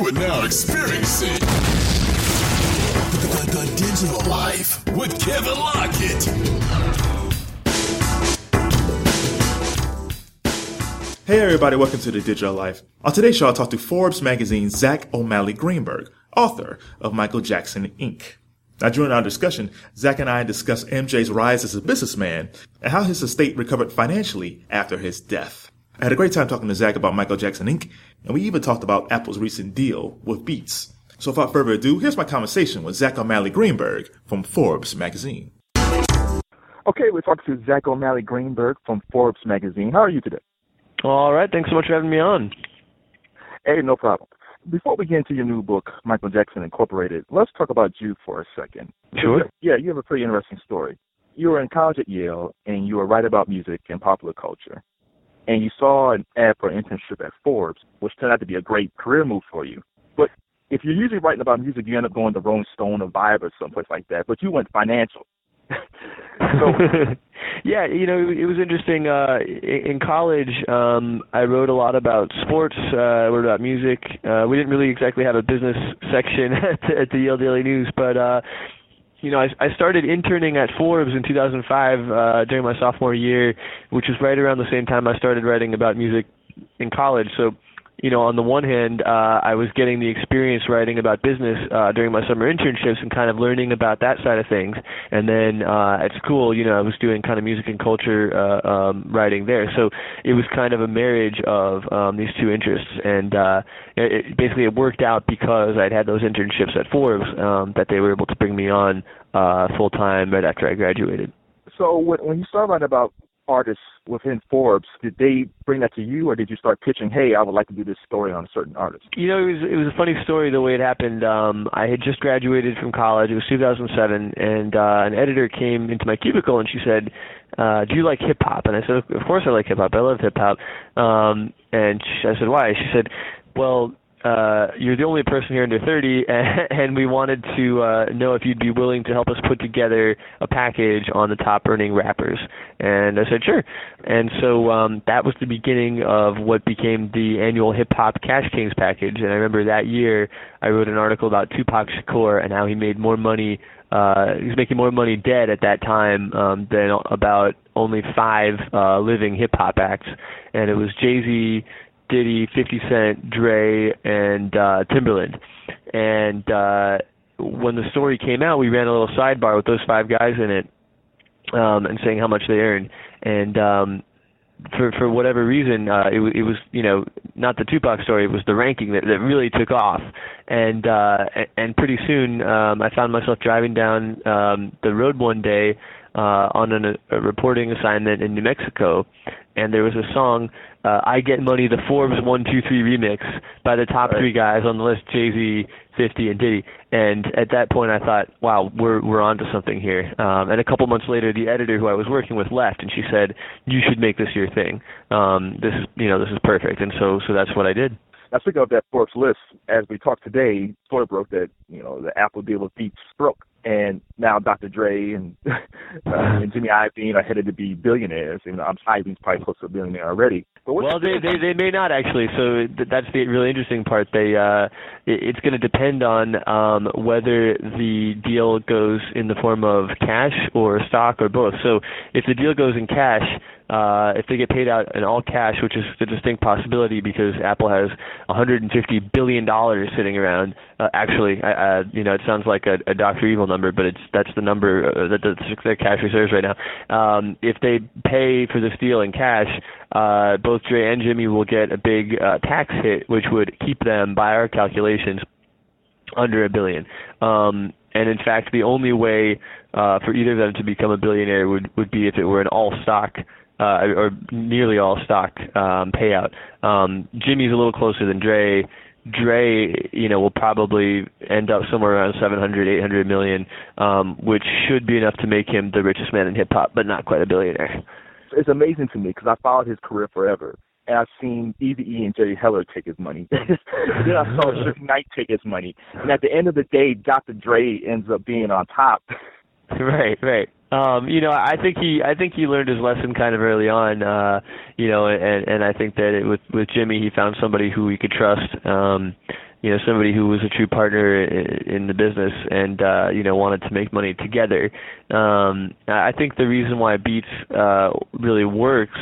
You are now experiencing the digital life with Kevin Lockett. Hey everybody, welcome to the Digital Life. On today's show, I'll talk to Forbes magazine's Zack Greenburg, author of Michael Jackson, Inc. Now, during our discussion, Zack and I discussed MJ's rise as a businessman and how his estate recovered financially after his death. I had a great time talking to Zack about Michael Jackson, Inc., and we even talked about Apple's recent deal with Beats. So without further ado, here's my conversation with Zack Greenburg from Forbes magazine. Okay, we're talking to Zack Greenburg from Forbes magazine. How are you today? All right, thanks so much for having me on. Hey, no problem. Before we get into your new book, Michael Jackson Incorporated, let's talk about you for a second. Sure. Yeah, you have a pretty interesting story. You were in college at Yale, and you were writing about music and popular culture. And you saw an ad for an internship at Forbes, which turned out to be a great career move for you. But if you're usually writing about music, you end up going to Rolling Stone or Vibe or someplace like that. But you went financial. Yeah, you know, it was interesting. In college, I wrote a lot about sports. I wrote about music. We didn't really exactly have a business section at the Yale Daily News, but you know, I started interning at Forbes in 2005 during my sophomore year, which was right around the same time I started writing about music in college. So, you know, on the one hand, I was getting the experience writing about business during my summer internships and kind of learning about that side of things. And then at school, you know, I was doing kind of music and culture writing there. So it was kind of a marriage of these two interests. And basically it worked out because I'd had those internships at Forbes that they were able to bring me on full-time right after I graduated. So when you started writing about artists within Forbes, did they bring that to you, or did you start pitching, hey, I would like to do this story on a certain artist? You know, it was a funny story the way it happened. I had just graduated from college. It was 2007, and an editor came into my cubicle, and she said, do you like hip-hop? And I said, of course I like hip-hop. I love hip-hop. And I said, why? She said, well, you're the only person here under 30, and we wanted to know if you'd be willing to help us put together a package on the top earning rappers. And I said, sure. And so that was the beginning of what became the annual Hip Hop Cash Kings package. And I remember that year I wrote an article about Tupac Shakur and how he made more money. He was making more money dead at that time than about only 5 living hip hop acts. And it was JayZ, Diddy, 50 Cent, Dre, and Timberland. And when the story came out, we ran a little sidebar with those 5 guys in it and saying how much they earned. And for whatever reason, it was, you know, not the Tupac story, it was the ranking that really took off. And pretty soon I found myself driving down the road one day on a reporting assignment in New Mexico, and there was a song, I Get Money, the Forbes 1, 2, 3 remix by the top 3 guys on the list, JayZ, 50, and Diddy. And at that point I thought, wow, we're onto something here. And a couple months later, the editor who I was working with left, and she said, you should make this your thing. This is perfect. And so that's what I did. Now, speaking of that Forbes list, as we talk today, story broke that, you know, the Apple deal with Beats broke. And now Dr. Dre and Jimmy Iovine are headed to be billionaires. You know, Iovine's probably close to a billionaire already. But they may not actually. So that's the really interesting part. It's going to depend on whether the deal goes in the form of cash or stock or both. So if the deal goes in cash, if they get paid out in all cash, which is a distinct possibility because Apple has $150 billion sitting around. Actually, you know, it sounds like a Dr. Evil number, but that's the number that their cash reserves right now. If they pay for this deal in cash, both Dre and Jimmy will get a big tax hit, which would keep them, by our calculations, under $1 billion. And in fact, the only way for either of them to become a billionaire would be if it were an all-stock or nearly all-stock payout. Jimmy's a little closer than Dre. Dre, you know, will probably end up somewhere around 700, 800 million, which should be enough to make him the richest man in hip-hop, but not quite a billionaire. It's amazing to me because I followed his career forever, and I've seen Eazy-E and Jerry Heller take his money. And then I saw Suge Knight take his money. And at the end of the day, Dr. Dre ends up being on top. Right. You know, I think he learned his lesson kind of early on. You know, and I think that with Jimmy, he found somebody who he could trust. somebody who was a true partner in the business and wanted to make money together. I think the reason why Beats really works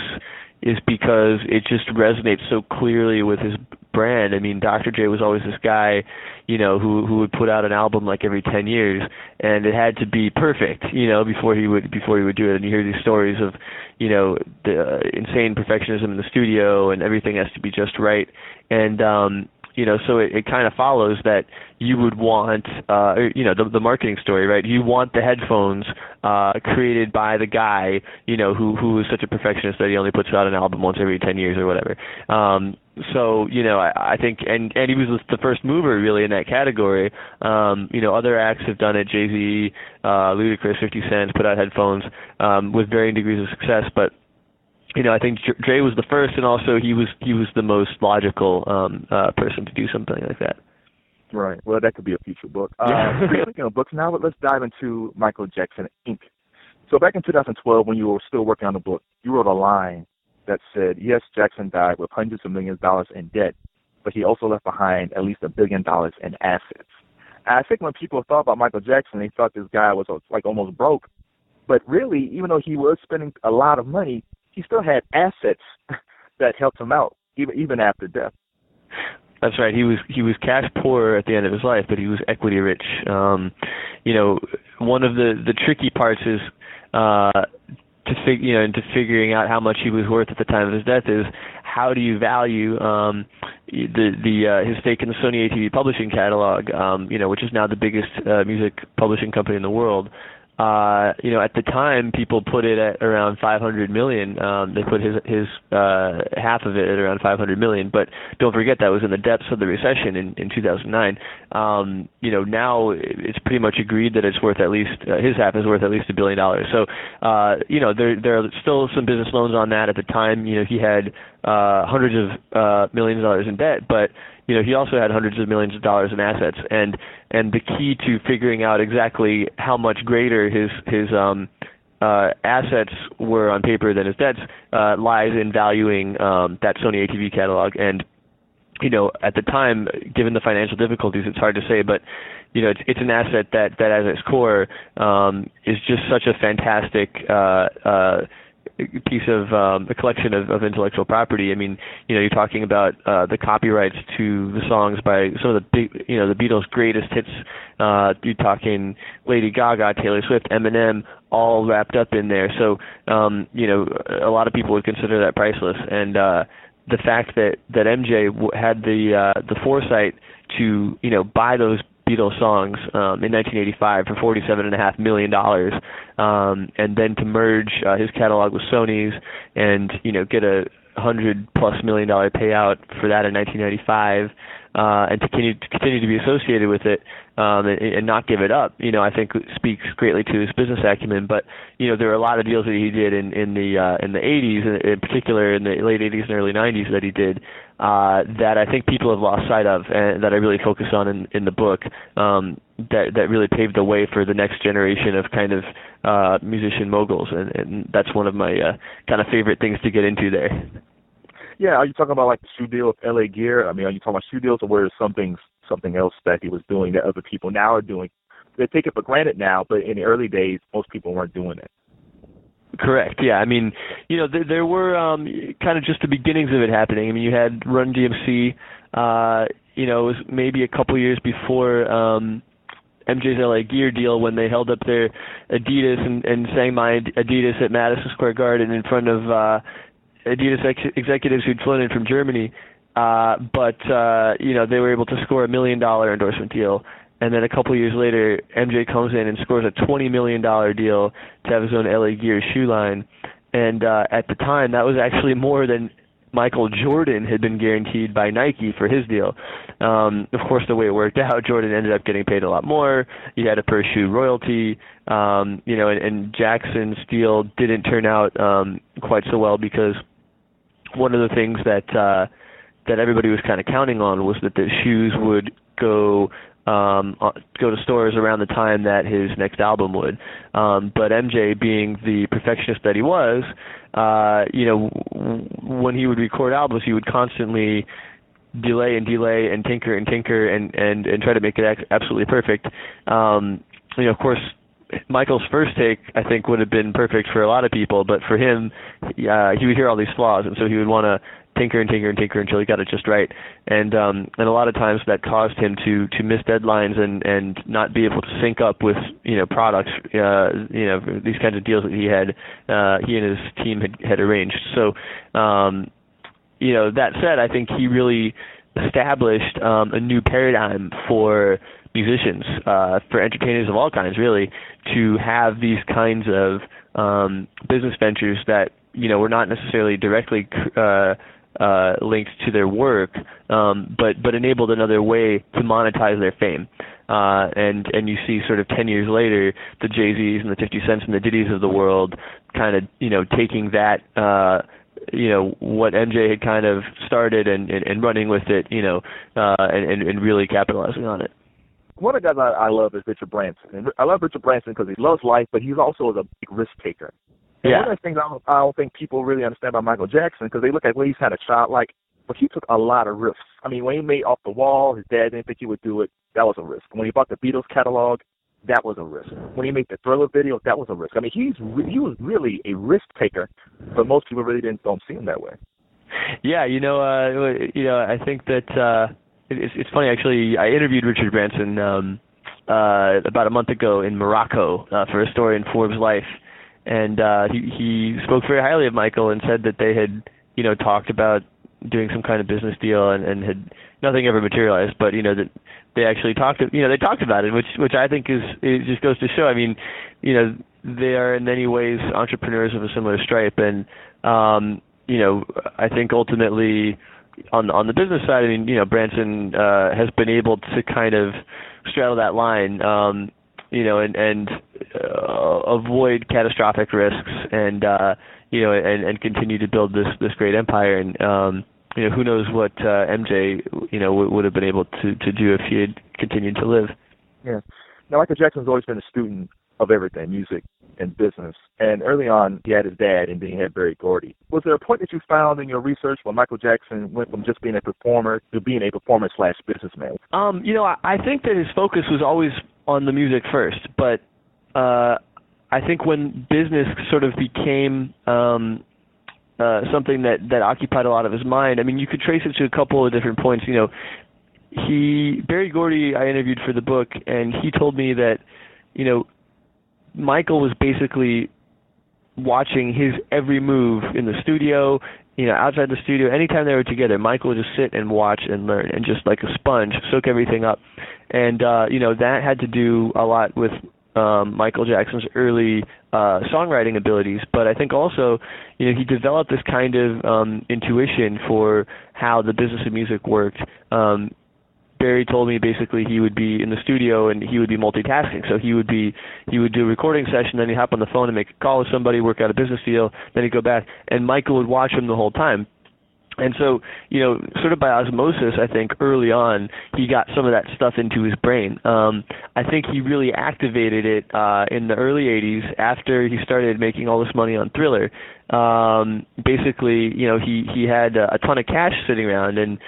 is because it just resonates so clearly with his brand. I mean, Dr. Dre was always this guy, who would put out an album like every 10 years, and it had to be perfect, before he would do it. And you hear these stories of, the insane perfectionism in the studio, and everything has to be just right. And so it kind of follows that you would want, the marketing story, right? You want the headphones created by the guy, who is such a perfectionist that he only puts out an album once every 10 years or whatever. I think, and he was the first mover really in that category. Other acts have done it. JayZ, Ludacris, 50 Cent put out headphones with varying degrees of success, but I think Dre was the first, and also he was the most logical person to do something like that. Right. Well, that could be a future book. Speaking of books now, let's dive into Michael Jackson, Inc. So back in 2012, when you were still working on the book, you wrote a line that said, yes, Jackson died with hundreds of millions of dollars in debt, but he also left behind at least $1 billion in assets. And I think when people thought about Michael Jackson, they thought this guy was like almost broke. But really, even though he was spending a lot of money, he still had assets that helped him out, even after death. That's right. He was cash poor at the end of his life, but he was equity rich. One of the tricky parts is into figuring out how much he was worth at the time of his death is how do you value his stake in the Sony ATV publishing catalog, which is now the biggest music publishing company in the world. At the time, people put it at around $500 million. They put his half of it at around $500 million. But don't forget that was in the depths of the recession in 2009. Now it's pretty much agreed that it's worth at least his half is worth at least $1 billion. So, there are still some business loans on that. At the time, he had hundreds of millions of dollars in debt, but he also had hundreds of millions of dollars in assets, and the key to figuring out exactly how much greater his assets were on paper than his debts lies in valuing that Sony ATV catalog. And at the time, given the financial difficulties, it's hard to say, but it's an asset that at its core is just such a fantastic piece of a collection of intellectual property. I mean, you're talking about the copyrights to the songs by some of the big, the Beatles' greatest hits. You're talking Lady Gaga, Taylor Swift, Eminem, all wrapped up in there. So, a lot of people would consider that priceless. And the fact that MJ had the foresight to buy those Beatles songs in 1985 for $47.5 million, and then to merge his catalog with Sony's and get a $100+ million payout for that in 1995, and to continue to be associated with it and not give it up, I think speaks greatly to his business acumen. But there are a lot of deals that he did in the 80s, in particular in the late 80s and early 90s that he did that I think people have lost sight of, and that I really focus on in the book. That really paved the way for the next generation of kind of musician moguls, and that's one of my kind of favorite things to get into there. Yeah, are you talking about like the shoe deal with LA Gear? I mean, are you talking about shoe deals, or where something else that he was doing that other people now are doing? They take it for granted now, but in the early days, most people weren't doing it. Correct. Yeah. I mean, there were kind of just the beginnings of it happening. I mean, you had Run DMC. It was maybe a couple years before MJ's LA Gear deal when they held up their Adidas and sang My Adidas at Madison Square Garden in front of Adidas executives who'd flown in from Germany. But they were able to score $1 million endorsement deal. And then a couple years later, MJ comes in and scores a $20 million deal to have his own LA Gear shoe line. And at the time, that was actually more than Michael Jordan had been guaranteed by Nike for his deal. Of course, the way it worked out, Jordan ended up getting paid a lot more. He had a per shoe royalty, and Jackson's deal didn't turn out quite so well because one of the things that everybody was kind of counting on was that the shoes would go to stores around the time that his next album would. But MJ, being the perfectionist that he was, when he would record albums, he would constantly delay and tinker and try to make it absolutely perfect. Of course, Michael's first take, I think, would have been perfect for a lot of people, but for him, he would hear all these flaws, and so he would want to tinker until he got it just right. And a lot of times that caused him to miss deadlines and not be able to sync up with products, these kinds of deals that he and his team had arranged. So that said, I think he really established a new paradigm for musicians, for entertainers of all kinds, really, to have these kinds of business ventures that were not necessarily directly linked to their work, but enabled another way to monetize their fame. And you see sort of 10 years later, the JayZs and the 50 Cents and the Diddy's of the world kind of, taking that, what MJ had kind of started and running with it, and really capitalizing on it. One of the guys I love is Richard Branson. And I love Richard Branson because he loves life, but he's also a big risk taker. And one of the things I don't think people really understand about Michael Jackson, because they look at when he's had a child, but he took a lot of risks. I mean, when he made Off the Wall, his dad didn't think he would do it. That was a risk. When he bought the Beatles catalog, that was a risk. When he made the Thriller video, that was a risk. I mean, he was really a risk taker, but most people really don't see him that way. Yeah, I think that it's funny, actually. I interviewed Richard Branson about a month ago in Morocco for a story in Forbes Life, and he spoke very highly of Michael and said that they had talked about doing some kind of business deal and had nothing ever materialized, but that they actually talked about it, which I think it just goes to show. I mean, they are in many ways entrepreneurs of a similar stripe, and I think ultimately on the business side, I mean, Branson has been able to kind of straddle that line, and avoid catastrophic risks, and and continue to build this great empire. And who knows what MJ would have been able to do if he had continued to live. Yeah. Now, Michael Jackson's always been a student of everything, music and business. And early on, he had his dad, and then he had Berry Gordy. Was there a point that you found in your research where Michael Jackson went from just being a performer to being a performer/businessman? I think that his focus was always on the music first, but I think when business sort of became something that occupied a lot of his mind, I mean, you could trace it to a couple of different points. Berry Gordy, I interviewed for the book, and he told me that, Michael was basically watching his every move in the studio, outside the studio. Anytime they were together, Michael would just sit and watch and learn and just like a sponge, soak everything up. And, that had to do a lot with Michael Jackson's early songwriting abilities, but I think also, he developed this kind of intuition for how the business of music worked. Barry told me basically he would be in the studio and he would be multitasking. So he would do a recording session, then he'd hop on the phone and make a call with somebody, work out a business deal, then he'd go back, and Michael would watch him the whole time. And so, sort of by osmosis, I think early on, he got some of that stuff into his brain. I think he really activated it in the early 80s after he started making all this money on Thriller. Basically, he had a ton of cash sitting around, and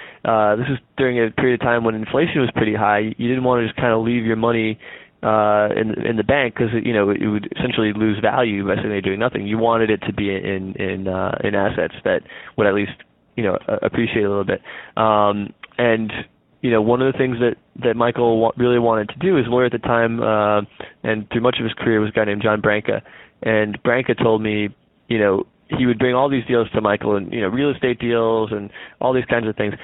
this is during a period of time when inflation was pretty high. You didn't want to just kind of leave your money in the bank because it would essentially lose value by sitting there doing nothing. You wanted it to be in assets that would at least appreciate a little bit. And one of the things that Michael really wanted to do, his lawyer at the time, and through much of his career, was a guy named John Branca. And Branca told me, he would bring all these deals to Michael, and real estate deals and all these kinds of things.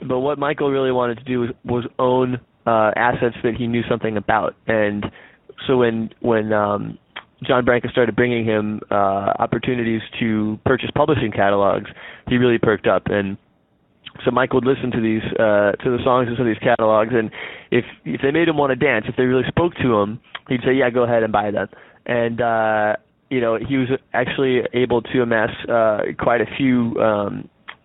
But what Michael really wanted to do was own assets that he knew something about. And so when John Branca started bringing him opportunities to purchase publishing catalogs, he really perked up. And so Michael would listen to these to the songs and some of these catalogs, and if they made him want to dance, if they really spoke to him, he'd say, "Yeah, go ahead and buy them." And he was actually able to amass quite a few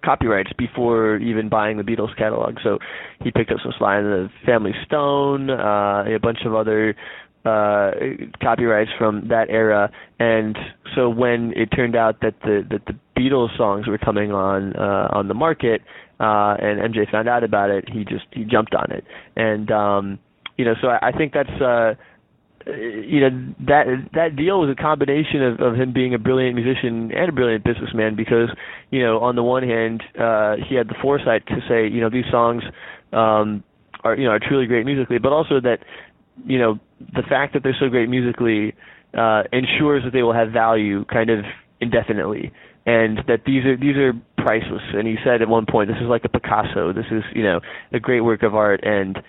copyrights before even buying the Beatles catalog. So he picked up some Sly and the Family Stone, a bunch of other copyrights from that era, and so when it turned out that the Beatles songs were coming on the market, and MJ found out about it, he jumped on it, and so I think that's that deal was a combination of him being a brilliant musician and a brilliant businessman, because on the one hand he had the foresight to say these songs are truly great musically, but also that the fact that they're so great musically ensures that they will have value kind of indefinitely, and that these are priceless. And he said at one point, this is like a Picasso, this is a great work of art. And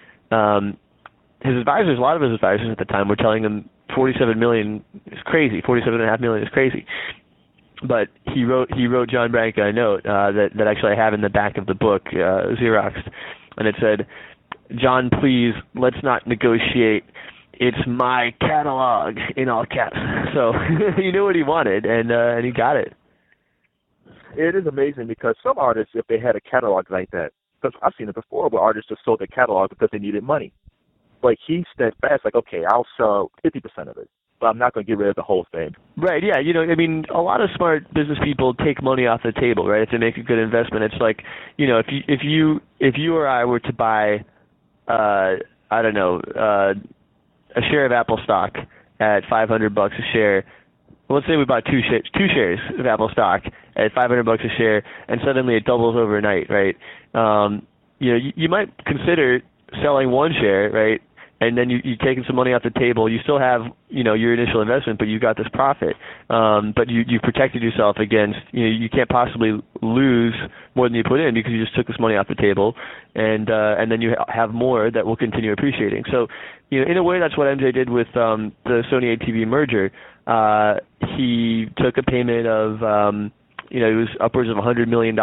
his advisors, a lot of his advisors at the time, were telling him $47.5 million is crazy. But he wrote John Branca a note that actually I have in the back of the book, Xeroxed, and it said, "John, please, let's not negotiate. It's my catalog," in all caps. So he knew what he wanted, and he got it. It is amazing, because some artists, if they had a catalog like that, because I've seen it before where artists just sold their catalog because they needed money. But he steadfast, like, okay, I'll sell 50% of it, but I'm not going to get rid of the whole thing. Right, yeah. A lot of smart business people take money off the table, right, if they make a good investment. It's like, if you or I were to buy, a share of Apple stock at $500 a share. Well, let's say we bought two shares of Apple stock at $500 a share, and suddenly it doubles overnight, right? You might consider selling one share, right? And then you're taking some money off the table. You still have, your initial investment, but you got this profit. But you protected yourself against, you can't possibly lose more than you put in, because you just took this money off the table, and then you have more that will continue appreciating. So, in a way, that's what MJ did with the Sony ATV merger. He took a payment of, it was upwards of $100 million.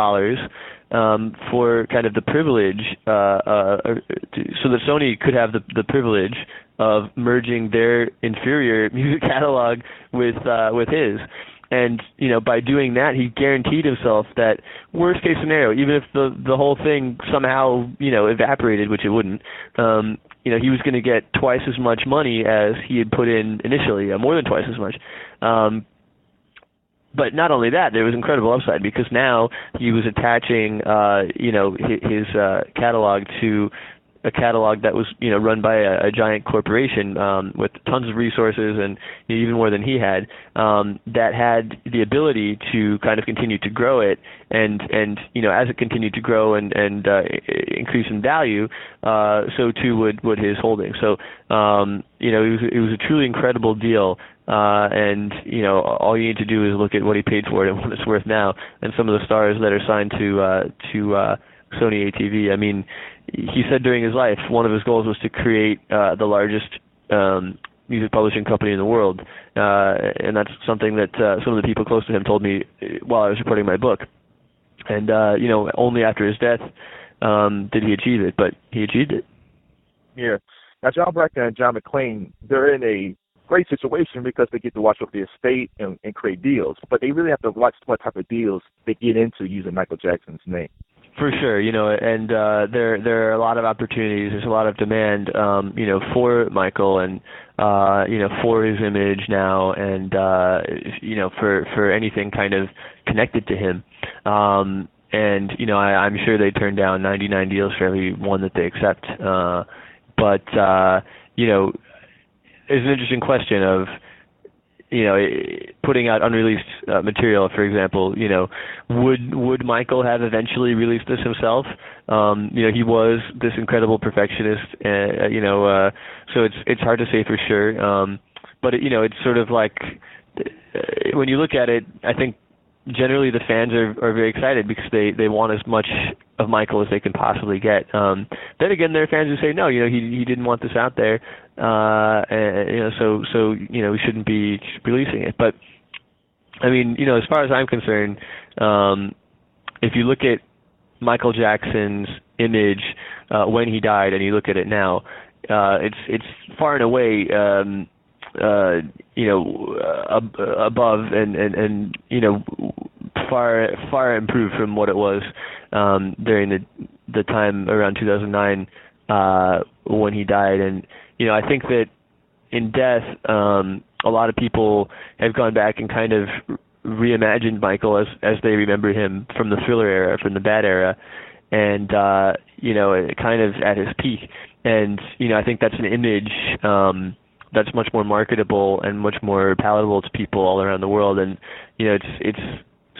For kind of the privilege, so that Sony could have the privilege of merging their inferior music catalog with his. And, by doing that, he guaranteed himself that worst case scenario, even if the whole thing somehow, evaporated, which it wouldn't, he was going to get twice as much money as he had put in initially, more than twice as much. But not only that, there was incredible upside, because now he was attaching, his catalog to a catalog that was, run by a giant corporation with tons of resources, and even more than he had, that had the ability to kind of continue to grow it, and as it continued to grow and increase in value, so too would his holdings. So it was a truly incredible deal. And all you need to do is look at what he paid for it and what it's worth now, and some of the stars that are signed to Sony ATV. I mean, he said during his life one of his goals was to create the largest music publishing company in the world, and that's something that some of the people close to him told me while I was reporting my book. And only after his death did he achieve it, but he achieved it. Yeah. Now, John Branca and John McClain, they're in a great situation because they get to watch over the estate and create deals, but they really have to watch what type of deals they get into using Michael Jackson's name. For sure, and there are a lot of opportunities. There's a lot of demand, for Michael and for his image now, and for anything kind of connected to him. And I'm sure they turn down 99 deals for every one that they accept. But there's an interesting question of, putting out unreleased material, for example. Would Michael have eventually released this himself? He was this incredible perfectionist, so it's hard to say for sure. But it's sort of like, when you look at it, I think generally the fans are very excited because they want as much of Michael as they can possibly get. Then again, there are fans who say no, he didn't want this out there, so we shouldn't be releasing it. But I mean, as far as I'm concerned, if you look at Michael Jackson's image when he died, and you look at it now, it's far and away above and far improved from what it was during the time around 2009 when he died. And I think that in death, a lot of people have gone back and kind of reimagined Michael as they remember him from the Thriller era, from the Bad era, and kind of at his peak. And I think that's an image that's much more marketable and much more palatable to people all around the world. And it's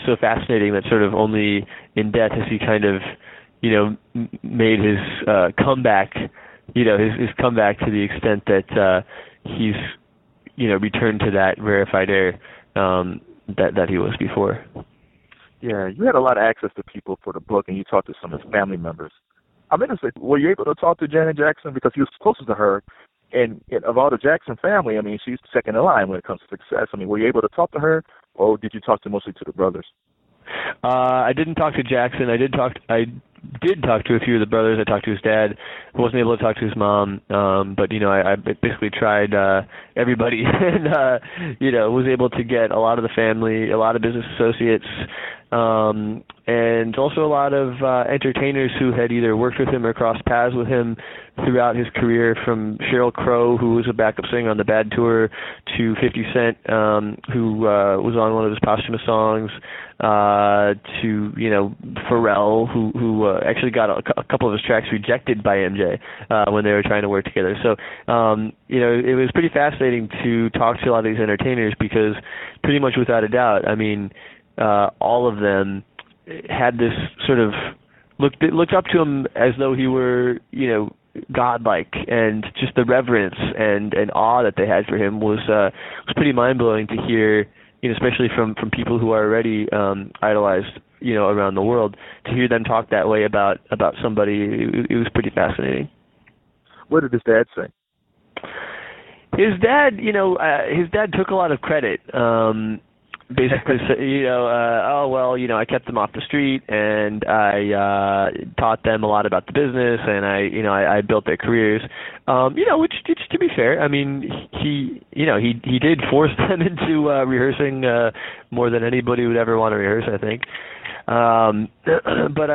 so fascinating that sort of only in death has he kind of made his comeback. His comeback to the extent that he's returned to that rarefied air that he was before. Yeah, you had a lot of access to people for the book, and you talked to some of his family members. I'm interested, were you able to talk to Janet Jackson? Because you was closest to her, and of all the Jackson family, I mean, she's second in line when it comes to success. I mean, were you able to talk to her, or did you talk mostly to the brothers? I didn't talk to Jackson. I did talk to a few of the brothers. I talked to his dad. I wasn't able to talk to his mom, but I basically tried everybody, and was able to get a lot of the family, a lot of business associates, and also a lot of entertainers who had either worked with him or crossed paths with him throughout his career, from Sheryl Crow, who was a backup singer on the Bad Tour, to 50 Cent, who was on one of his posthumous songs, to Pharrell, who actually got a couple of his tracks rejected by MJ when they were trying to work together. So it was pretty fascinating to talk to a lot of these entertainers, because pretty much without a doubt, I mean, all of them had this sort of looked up to him as though he were godlike, and just the reverence and awe that they had for him was pretty mind-blowing to hear, especially from people who are already idolized around the world. To hear them talk that way about somebody, it was pretty fascinating. What did his dad say? His dad took a lot of credit. Basically, I kept them off the street, and I taught them a lot about the business, and I built their careers. Which to be fair, I mean, he did force them into rehearsing more than anybody would ever want to rehearse, I think. But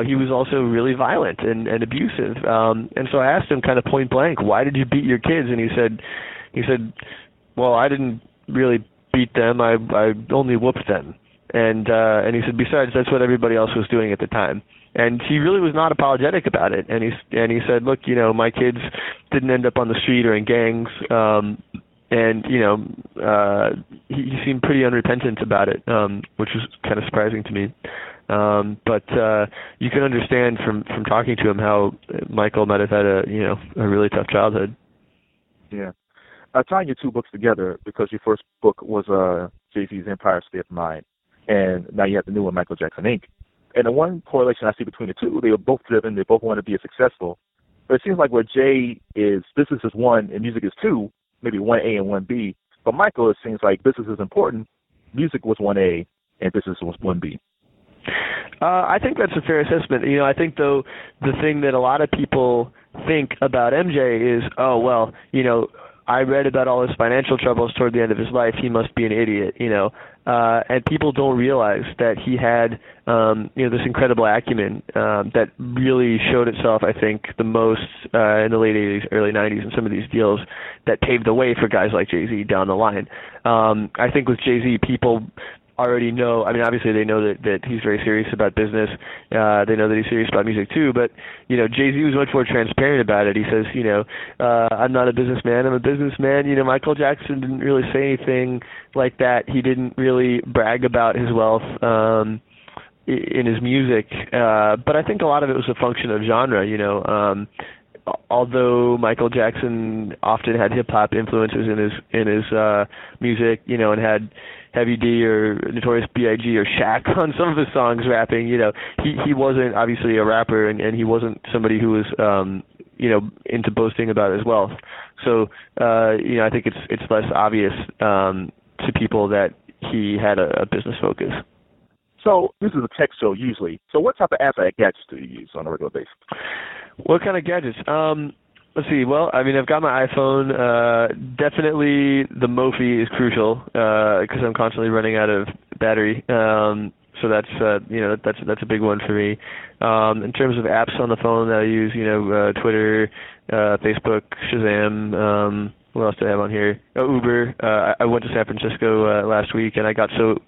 he was also really violent and abusive. And so I asked him kind of point blank, why did you beat your kids? And he said, well, I didn't really beat them. I only whooped them. And he said, besides, that's what everybody else was doing at the time. And he really was not apologetic about it. And he said, look, my kids didn't end up on the street or in gangs. He seemed pretty unrepentant about it, which was kind of surprising to me. But you can understand from talking to him how Michael might have had a really tough childhood. Yeah. Tying your two books together, because your first book was JayZ's Empire State of Mind, and now you have the new one, Michael Jackson Inc. And the one correlation I see between the two, they were both driven, they both want to be successful. But it seems like where Jay is, business is one and music is two, maybe 1A and 1B. But Michael, it seems like business is important, music was 1A, and business was 1B. I think that's a fair assessment. I think, though, the thing that a lot of people think about MJ is, I read about all his financial troubles toward the end of his life. He must be an idiot, and people don't realize that he had, this incredible acumen that really showed itself, I think, the most in the late 80s, early 90s, and some of these deals that paved the way for guys like JayZ down the line. I think with JayZ, people already know, I mean, obviously they know that he's very serious about business. They know that he's serious about music too, but, JayZ was much more transparent about it. He says, I'm not a businessman, I'm a businessman. Michael Jackson didn't really say anything like that. He didn't really brag about his wealth in his music, but I think a lot of it was a function of genre, although Michael Jackson often had hip-hop influences in his music, and had Heavy D or Notorious B.I.G. or Shaq on some of his songs rapping, he wasn't obviously a rapper, and he wasn't somebody who was, into boasting about his wealth. So, I think it's less obvious to people that he had a business focus. So this is a tech show usually. So what type of apps and gadgets do you use on a regular basis? What kind of gadgets? Let's see. Well, I mean, I've got my iPhone. Definitely the Mophie is crucial because I'm constantly running out of battery. So that's that's a big one for me. In terms of apps on the phone that I use, Twitter, Facebook, Shazam, What else do I have on here? Oh, Uber. I went to San Francisco last week, and I got so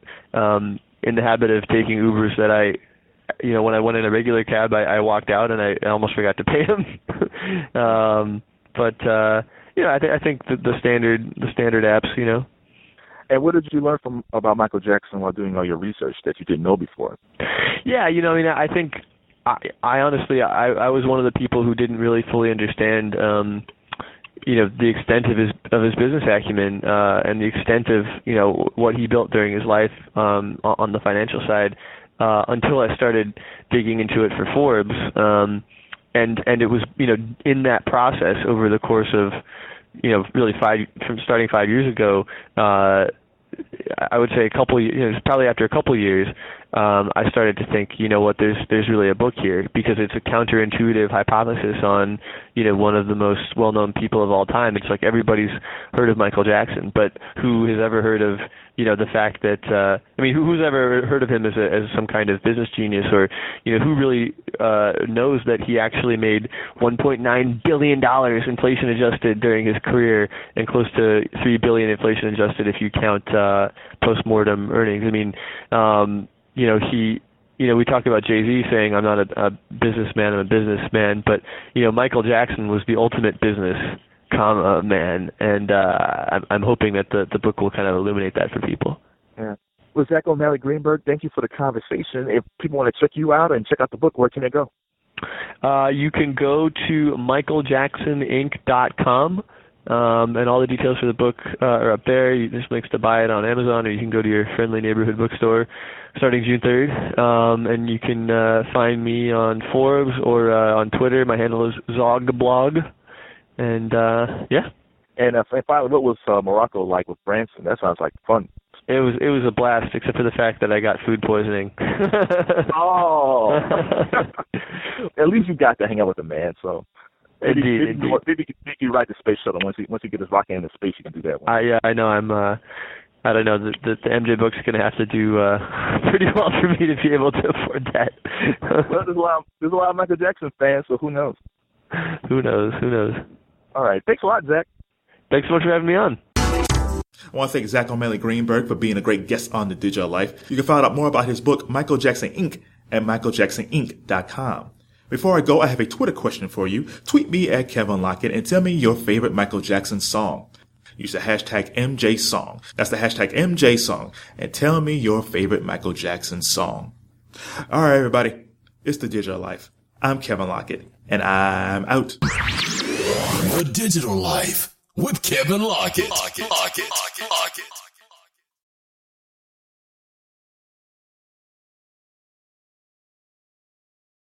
in the habit of taking Ubers that when I went in a regular cab, I walked out and I almost forgot to pay them. I think the standard apps, And what did you learn about Michael Jackson while doing all your research that you didn't know before? Yeah, I think I honestly I was one of the people who didn't really fully understand the extent of his business acumen and the extent of what he built during his life on the financial side until I started digging into it for Forbes, and it was in that process over the course of really from starting 5 years ago. I would say probably after a couple of years, I started to think, there's really a book here, because it's a counterintuitive hypothesis on, one of the most well-known people of all time. It's like everybody's heard of Michael Jackson, but who has ever heard of, the fact that, who's ever heard of him as some kind of business genius, or, who really knows that he actually made $1.9 billion inflation adjusted during his career, and close to $3 billion inflation adjusted if you count post-mortem earnings. We talked about JayZ saying, I'm not a businessman, I'm a businessman, but, Michael Jackson was the ultimate business man, and I'm hoping that the book will kind of illuminate that for people. Yeah. Well, Zack O'Malley Greenburg, thank you for the conversation. If people want to check you out and check out the book, where can they go? You can go to michaeljacksoninc.com. And all the details for the book are up there. There's links to buy it on Amazon, or you can go to your friendly neighborhood bookstore starting June 3rd. And you can find me on Forbes or on Twitter. My handle is Zogblog. And, yeah. And finally, what was Morocco like with Branson? That sounds like fun. It was a blast, except for the fact that I got food poisoning. Oh. At least you got to hang out with the man, so. Indeed. Maybe you ride the space shuttle once you get his rocket into space. You can do that one. I know. I don't know. The MJ book's going to have to do pretty well for me to be able to afford that. Well, there's a lot of Michael Jackson fans, so who knows? Who knows? All right. Thanks a lot, Zack. Thanks so much for having me on. I want to thank Zack O'Malley Greenburg for being a great guest on The Digital Life. You can find out more about his book, Michael Jackson Inc., at michaeljacksoninc.com. Before I go, I have a Twitter question for you. Tweet me at Kevin Lockett and tell me your favorite Michael Jackson song. Use the hashtag MJSong. That's the hashtag MJSong. And tell me your favorite Michael Jackson song. All right, everybody. It's The Digital Life. I'm Kevin Lockett, and I'm out. The Digital Life with Kevin Lockett.